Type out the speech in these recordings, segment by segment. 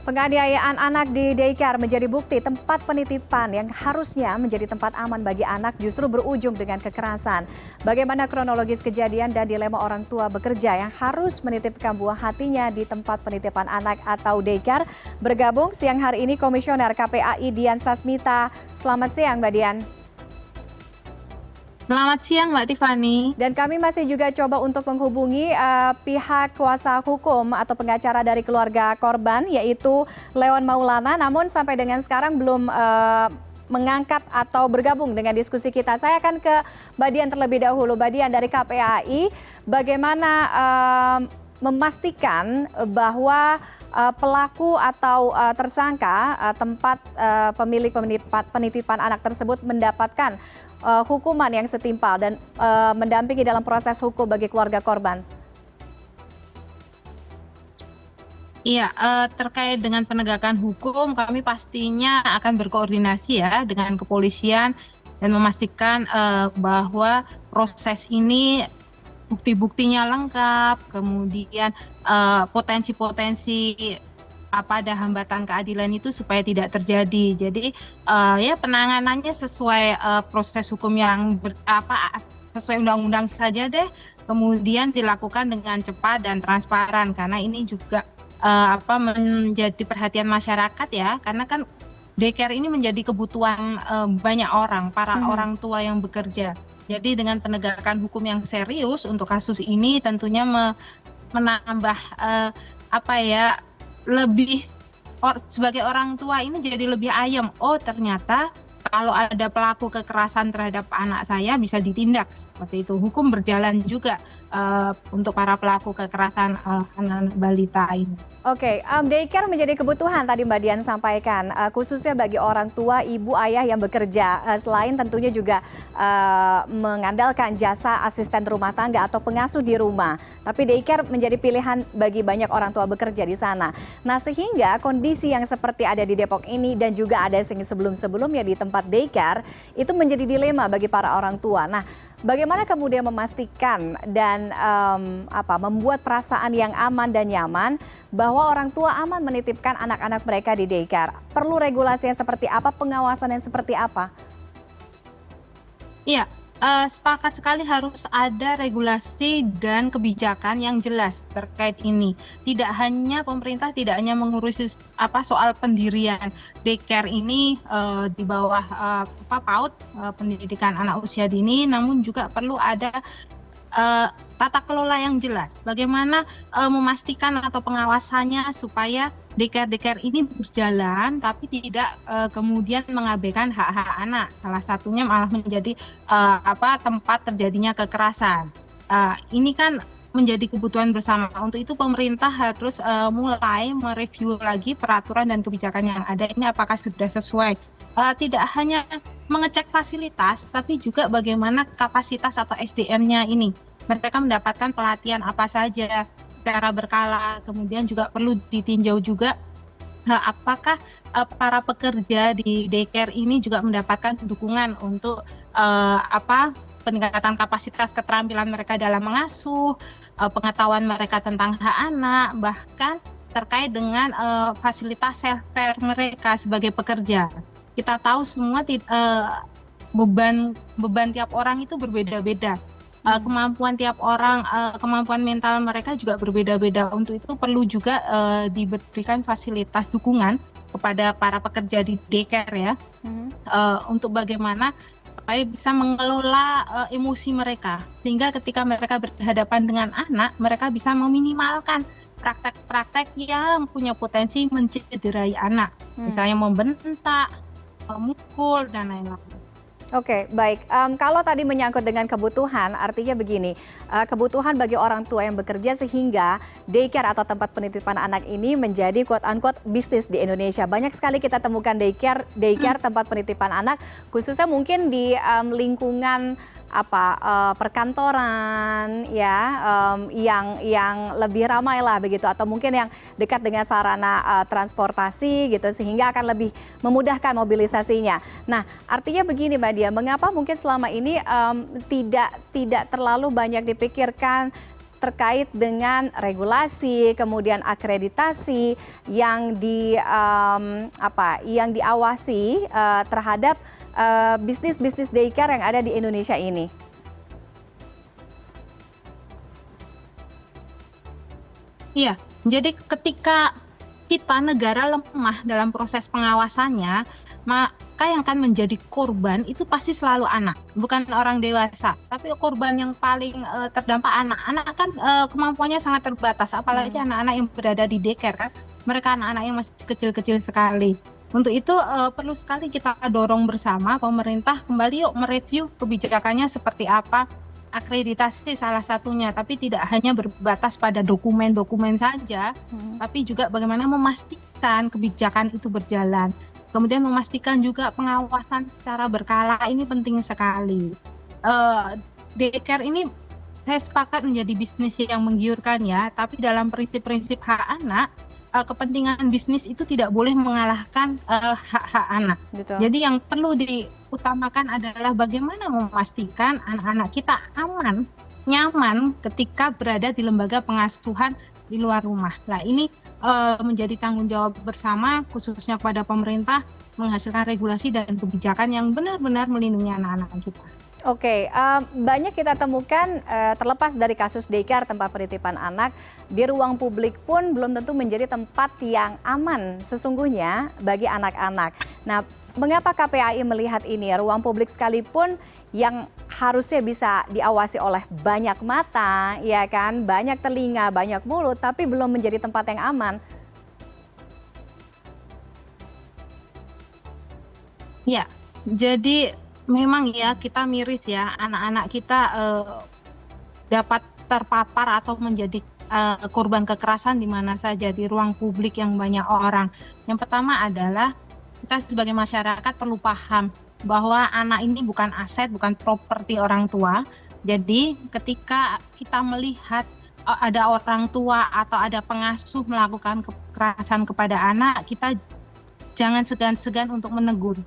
Penganiayaan anak di daycare menjadi bukti tempat penitipan yang harusnya menjadi tempat aman bagi anak justru berujung dengan kekerasan. Bagaimana kronologis kejadian dan dilema orang tua bekerja yang harus menitipkan buah hatinya di tempat penitipan anak atau daycare? Bergabung siang hari ini Komisioner KPAI Dian Sasmita. Selamat siang Mbak Dian. Selamat siang Mbak Tiffany. Dan kami masih juga coba untuk menghubungi pihak kuasa hukum atau pengacara dari keluarga korban yaitu Leon Maulana, namun sampai dengan sekarang belum mengangkat atau bergabung dengan diskusi kita. Saya akan ke Mbak Dian terlebih dahulu. Mbak Dian dari KPAI, bagaimana memastikan bahwa pelaku atau tersangka tempat pemilik penitipan anak tersebut mendapatkan hukuman yang setimpal dan mendampingi dalam proses hukum bagi keluarga korban? Iya, terkait dengan penegakan hukum, kami pastinya akan berkoordinasi ya dengan kepolisian dan memastikan bahwa proses ini bukti-buktinya lengkap, kemudian potensi-potensi ada hambatan keadilan itu supaya tidak terjadi. Jadi ya penanganannya sesuai proses hukum yang sesuai undang-undang saja deh. Kemudian dilakukan dengan cepat dan transparan karena ini juga menjadi perhatian masyarakat ya. Karena kan daycare ini menjadi kebutuhan banyak orang, para orang tua yang bekerja. Jadi dengan penegakan hukum yang serius untuk kasus ini tentunya menambah lebih sebagai orang tua ini jadi lebih ayem. Oh ternyata kalau ada pelaku kekerasan terhadap anak saya bisa ditindak seperti itu. Hukum berjalan juga untuk para pelaku kekerasan anak balita ini. Oke, daycare menjadi kebutuhan tadi Mbak Dian sampaikan, khususnya bagi orang tua, ibu, ayah yang bekerja, selain tentunya juga mengandalkan jasa asisten rumah tangga atau pengasuh di rumah. Tapi daycare menjadi pilihan bagi banyak orang tua bekerja di sana. Nah, sehingga kondisi yang seperti ada di Depok ini dan juga ada sebelum-sebelumnya di tempat daycare, itu menjadi dilema bagi para orang tua. Nah, bagaimana kemudian memastikan dan membuat perasaan yang aman dan nyaman bahwa orang tua aman menitipkan anak-anak mereka di daycare? Perlu regulasi yang seperti apa, pengawasan yang seperti apa? Iya, sepakat sekali harus ada regulasi dan kebijakan yang jelas terkait ini. Tidak hanya pemerintah, tidak hanya mengurusi soal pendirian daycare ini di bawah PAUD, pendidikan anak usia dini, namun juga perlu ada tata kelola yang jelas. Bagaimana memastikan atau pengawasannya supaya daycare ini berjalan tapi tidak kemudian mengabaikan hak-hak anak. Salah satunya malah menjadi tempat terjadinya kekerasan. Ini kan menjadi kebutuhan bersama. Untuk itu pemerintah harus mulai mereview lagi peraturan dan kebijakan yang ada ini apakah sudah sesuai. Tidak hanya mengecek fasilitas, tapi juga bagaimana kapasitas atau SDM-nya ini. Mereka mendapatkan pelatihan apa saja secara berkala, kemudian juga perlu ditinjau juga apakah para pekerja di daycare ini juga mendapatkan dukungan untuk peningkatan kapasitas keterampilan mereka dalam mengasuh, pengetahuan mereka tentang hak anak, bahkan terkait dengan fasilitas self-care mereka sebagai pekerja. Kita tahu semua beban tiap orang itu berbeda-beda. Kemampuan tiap orang, kemampuan mental mereka juga berbeda-beda. Untuk itu perlu juga diberikan fasilitas dukungan kepada para pekerja di daycare ya, untuk bagaimana supaya bisa mengelola emosi mereka, sehingga ketika mereka berhadapan dengan anak, mereka bisa meminimalkan praktek-praktek yang punya potensi mencederai anak, misalnya membentak, memukul dan lain-lain. Oke, baik. Kalau tadi menyangkut dengan kebutuhan, artinya begini, kebutuhan bagi orang tua yang bekerja sehingga daycare atau tempat penitipan anak ini menjadi quote-unquote bisnis di Indonesia. Banyak sekali kita temukan daycare tempat penitipan anak, khususnya mungkin di lingkungan perkantoran ya, yang lebih ramai lah begitu, atau mungkin yang dekat dengan sarana transportasi gitu, sehingga akan lebih memudahkan mobilisasinya. Nah, artinya begini Mbak Dia, mengapa mungkin selama ini tidak terlalu banyak dipikirkan terkait dengan regulasi, kemudian akreditasi yang yang diawasi terhadap bisnis-bisnis daycare yang ada di Indonesia ini? Iya, jadi ketika kita negara lemah dalam proses pengawasannya, maka yang akan menjadi korban itu pasti selalu anak, bukan orang dewasa. Tapi korban yang paling terdampak anak. Anak kan kemampuannya sangat terbatas, apalagi anak-anak yang berada di daycare kan. Mereka anak-anak yang masih kecil-kecil sekali. Untuk itu perlu sekali kita dorong bersama pemerintah kembali yuk mereview kebijakannya seperti apa. Akreditasi salah satunya, tapi tidak hanya berbatas pada dokumen-dokumen saja, tapi juga bagaimana memastikan kebijakan itu berjalan. Kemudian memastikan juga pengawasan secara berkala, ini penting sekali. Daycare ini saya sepakat menjadi bisnis yang menggiurkan ya, tapi dalam prinsip-prinsip hak anak, kepentingan bisnis itu tidak boleh mengalahkan hak-hak anak. Betul. Jadi yang perlu diutamakan adalah bagaimana memastikan anak-anak kita aman, nyaman ketika berada di lembaga pengasuhan di luar rumah. Nah ini menjadi tanggung jawab bersama khususnya kepada pemerintah menghasilkan regulasi dan kebijakan yang benar-benar melindungi anak-anak kita. Oke, banyak kita temukan terlepas dari kasus daycare tempat penitipan anak, di ruang publik pun belum tentu menjadi tempat yang aman sesungguhnya bagi anak-anak. Nah, mengapa KPAI melihat ini? Ruang publik sekalipun yang harusnya bisa diawasi oleh banyak mata, ya kan, banyak telinga, banyak mulut, tapi belum menjadi tempat yang aman. Ya, jadi memang ya kita miris ya anak-anak kita dapat terpapar atau menjadi korban kekerasan di mana saja di ruang publik yang banyak orang. Yang pertama adalah kita sebagai masyarakat perlu paham bahwa anak ini bukan aset, bukan properti orang tua. Jadi ketika kita melihat ada orang tua atau ada pengasuh melakukan kekerasan kepada anak, kita jangan segan-segan untuk menegur.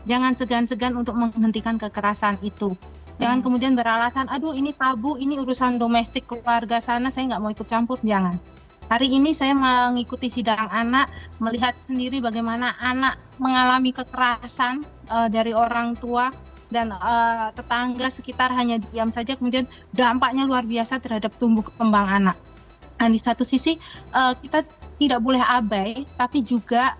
Jangan segan-segan untuk menghentikan kekerasan itu. Jangan kemudian beralasan, aduh ini tabu, ini urusan domestik keluarga sana, saya nggak mau ikut campur. Jangan. Hari ini saya mengikuti sidang anak, melihat sendiri bagaimana anak mengalami kekerasan dari orang tua dan tetangga sekitar hanya diam saja, kemudian dampaknya luar biasa terhadap tumbuh kembang anak. Nah, di satu sisi kita tidak boleh abai, tapi juga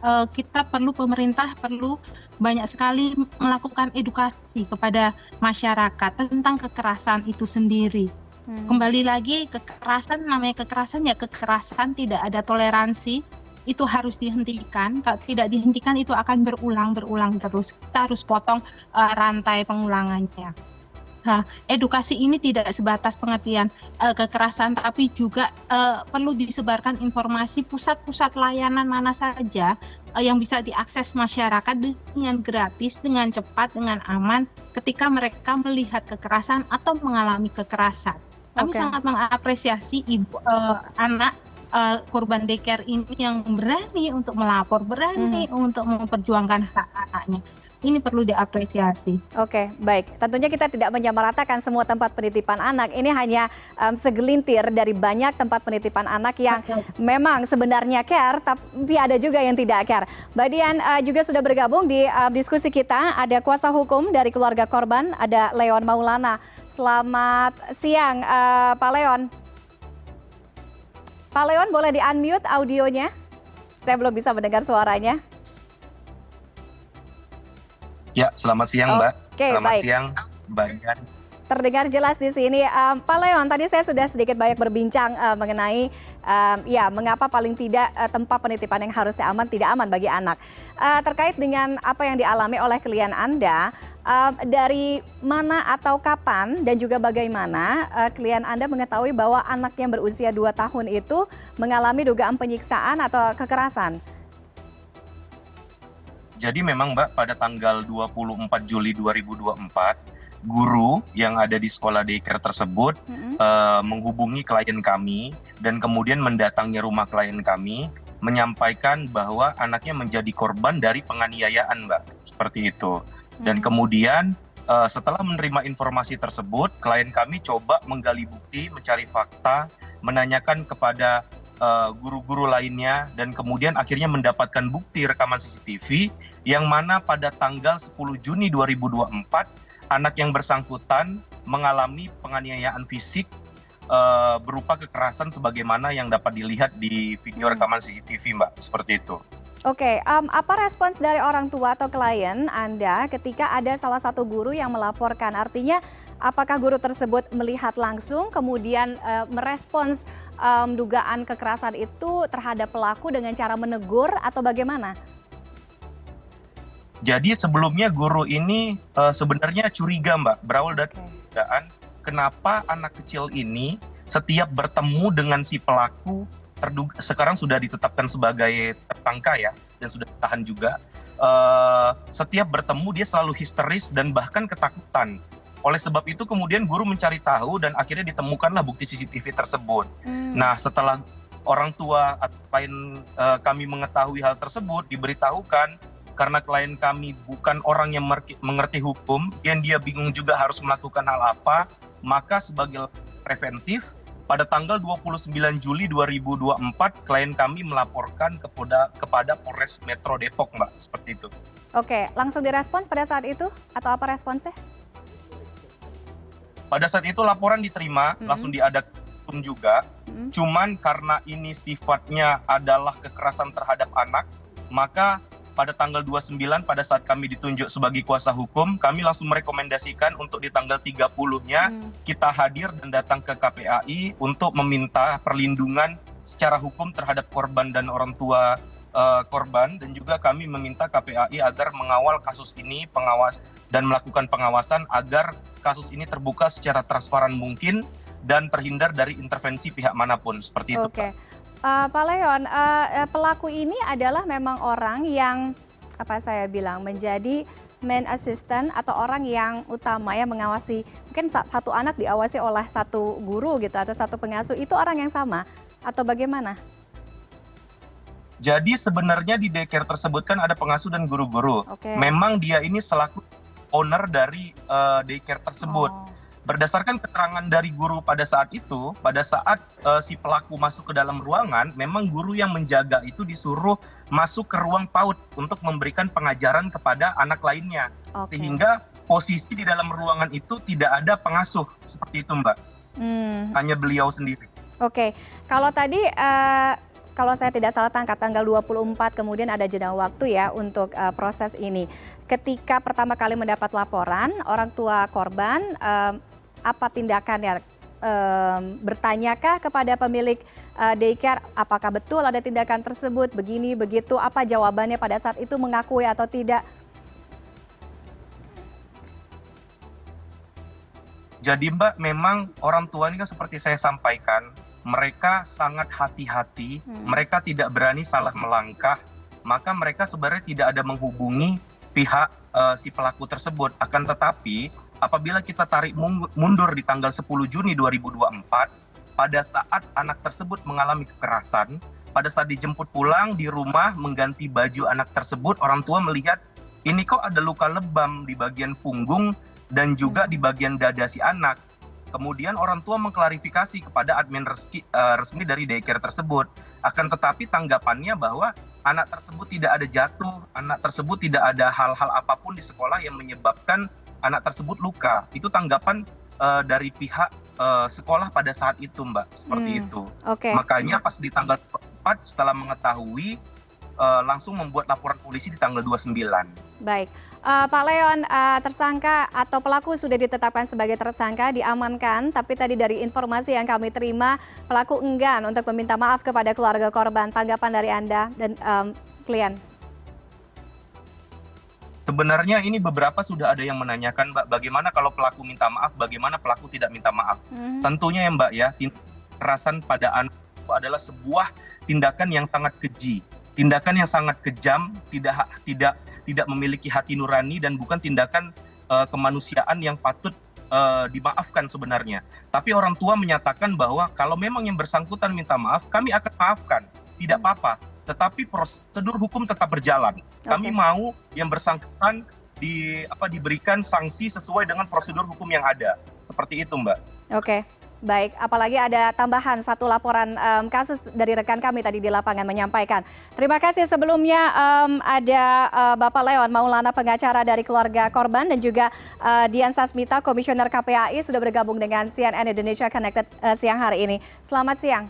pemerintah perlu banyak sekali melakukan edukasi kepada masyarakat tentang kekerasan itu sendiri. Kembali lagi, kekerasan namanya kekerasan ya kekerasan, tidak ada toleransi, itu harus dihentikan. Kalau tidak dihentikan itu akan berulang terus. Kita harus potong rantai pengulangannya. Nah, edukasi ini tidak sebatas pengertian kekerasan, tapi juga perlu disebarkan informasi pusat-pusat layanan mana saja yang bisa diakses masyarakat dengan gratis, dengan cepat, dengan aman ketika mereka melihat kekerasan atau mengalami kekerasan. Kami sangat mengapresiasi anak korban daycare ini yang berani untuk melapor, berani untuk memperjuangkan hak anaknya. Ini perlu diapresiasi. Oke, baik. Tentunya kita tidak menyamaratakan semua tempat penitipan anak. Ini hanya segelintir dari banyak tempat penitipan anak yang memang sebenarnya care, tapi ada juga yang tidak care. Mbak Dian juga sudah bergabung di diskusi kita. Ada kuasa hukum dari keluarga korban, ada Leon Maulana. Selamat siang, Pak Leon. Pak Leon, boleh di-unmute audionya? Saya belum bisa mendengar suaranya. Ya, selamat siang Mbak. Selamat baik. siang Mbak Dian. Terdengar jelas di sini. Pak Leon, tadi saya sudah sedikit banyak berbincang mengenai mengapa paling tidak tempat penitipan yang harusnya aman tidak aman bagi anak. Terkait dengan apa yang dialami oleh klien Anda, dari mana atau kapan dan juga bagaimana klien Anda mengetahui bahwa anak yang berusia 2 tahun itu mengalami dugaan penyiksaan atau kekerasan? Jadi memang Mbak, pada tanggal 24 Juli 2024, guru yang ada di sekolah daycare tersebut menghubungi klien kami dan kemudian mendatangi rumah klien kami, menyampaikan bahwa anaknya menjadi korban dari penganiayaan Mbak, seperti itu. Dan kemudian Setelah menerima informasi tersebut, klien kami coba menggali bukti, mencari fakta, menanyakan kepada guru-guru lainnya, dan kemudian akhirnya mendapatkan bukti rekaman CCTV yang mana pada tanggal 10 Juni 2024 anak yang bersangkutan mengalami penganiayaan fisik berupa kekerasan sebagaimana yang dapat dilihat di video rekaman CCTV, Mbak. Seperti itu. Oke, apa respons dari orang tua atau klien Anda ketika ada salah satu guru yang melaporkan? Artinya, apakah guru tersebut melihat langsung, kemudian merespons dugaan kekerasan itu terhadap pelaku dengan cara menegur, atau bagaimana? Jadi sebelumnya guru ini sebenarnya curiga, Mbak, berawal dari dugaan kenapa anak kecil ini setiap bertemu dengan si pelaku, sekarang sudah ditetapkan sebagai tersangka ya, dan sudah ditahan juga. Setiap bertemu dia selalu histeris dan bahkan ketakutan. Oleh sebab itu kemudian guru mencari tahu dan akhirnya ditemukanlah bukti CCTV tersebut. Nah, setelah orang tua atau klien kami mengetahui hal tersebut, diberitahukan karena klien kami bukan orang yang mengerti hukum dan dia bingung juga harus melakukan hal apa, maka sebagai preventif pada tanggal 29 Juli 2024, klien kami melaporkan kepada Polres Metro Depok, Mbak. Seperti itu. Oke, langsung direspons pada saat itu? Atau apa responsnya? Pada saat itu laporan diterima, langsung diadakan pun juga. Cuman karena ini sifatnya adalah kekerasan terhadap anak, maka pada tanggal 29 pada saat kami ditunjuk sebagai kuasa hukum, kami langsung merekomendasikan untuk di tanggal 30-nya kita hadir dan datang ke KPAI untuk meminta perlindungan secara hukum terhadap korban dan orang tua korban, dan juga kami meminta KPAI agar mengawal kasus ini, dan melakukan pengawasan agar kasus ini terbuka secara transparan mungkin dan terhindar dari intervensi pihak manapun. Seperti itu. Oke. Pak Leon, pelaku ini adalah memang orang yang menjadi main assistant atau orang yang utama ya mengawasi, mungkin satu anak diawasi oleh satu guru gitu atau satu pengasuh, itu orang yang sama atau bagaimana? Jadi sebenarnya di daycare tersebut kan ada pengasuh dan guru-guru. Memang dia ini selaku owner dari daycare tersebut. Berdasarkan keterangan dari guru pada saat itu, pada saat si pelaku masuk ke dalam ruangan, memang guru yang menjaga itu disuruh masuk ke ruang PAUD untuk memberikan pengajaran kepada anak lainnya. Sehingga posisi di dalam ruangan itu tidak ada pengasuh, seperti itu, Mbak. Hanya beliau sendiri. Oke, kalau tadi kalau saya tidak salah tangkap tanggal 24 kemudian ada jeda waktu ya untuk proses ini. Ketika pertama kali mendapat laporan, orang tua korban apa tindakannya? Bertanyakah kepada pemilik daycare apakah betul ada tindakan tersebut, begini, begitu? Apa jawabannya pada saat itu, mengakui atau tidak? Jadi Mbak, memang orang tua ini kan seperti saya sampaikan, mereka sangat hati-hati, mereka tidak berani salah melangkah, maka mereka sebenarnya tidak ada menghubungi pihak si pelaku tersebut. Akan tetapi apabila kita tarik mundur di tanggal 10 Juni 2024, pada saat anak tersebut mengalami kekerasan, pada saat dijemput pulang di rumah mengganti baju anak tersebut, orang tua melihat ini kok ada luka lebam di bagian punggung dan juga di bagian dada si anak. Kemudian orang tua mengklarifikasi kepada admin resmi dari daycare tersebut. Akan tetapi tanggapannya bahwa anak tersebut tidak ada jatuh, anak tersebut tidak ada hal-hal apapun di sekolah yang menyebabkan anak tersebut luka. Itu tanggapan dari pihak sekolah pada saat itu, Mbak. Seperti itu. Makanya pas di tanggal 4 setelah mengetahui, langsung membuat laporan polisi di tanggal 29. Baik. Pak Leon, tersangka atau pelaku sudah ditetapkan sebagai tersangka, diamankan, tapi tadi dari informasi yang kami terima, pelaku enggan untuk meminta maaf kepada keluarga korban. Tanggapan dari Anda dan klien? Sebenarnya ini beberapa sudah ada yang menanyakan, Mbak, bagaimana kalau pelaku minta maaf, bagaimana pelaku tidak minta maaf. Tentunya ya, Mbak, ya, kekerasan pada anak itu adalah sebuah tindakan yang sangat keji, tindakan yang sangat kejam, tidak memiliki hati nurani, dan bukan tindakan kemanusiaan yang patut dimaafkan sebenarnya. Tapi orang tua menyatakan bahwa kalau memang yang bersangkutan minta maaf, kami akan maafkan, tidak apa-apa. Tetapi prosedur hukum tetap berjalan. Kami mau yang bersangkutan diberikan sanksi sesuai dengan prosedur hukum yang ada. Seperti itu, Mbak. Oke. Baik, apalagi ada tambahan satu laporan kasus dari rekan kami tadi di lapangan menyampaikan. Terima kasih sebelumnya ada Bapak Leon Maulana, pengacara dari keluarga korban, dan juga Dian Sasmita, Komisioner KPAI sudah bergabung dengan CNN Indonesia Connected siang hari ini. Selamat siang.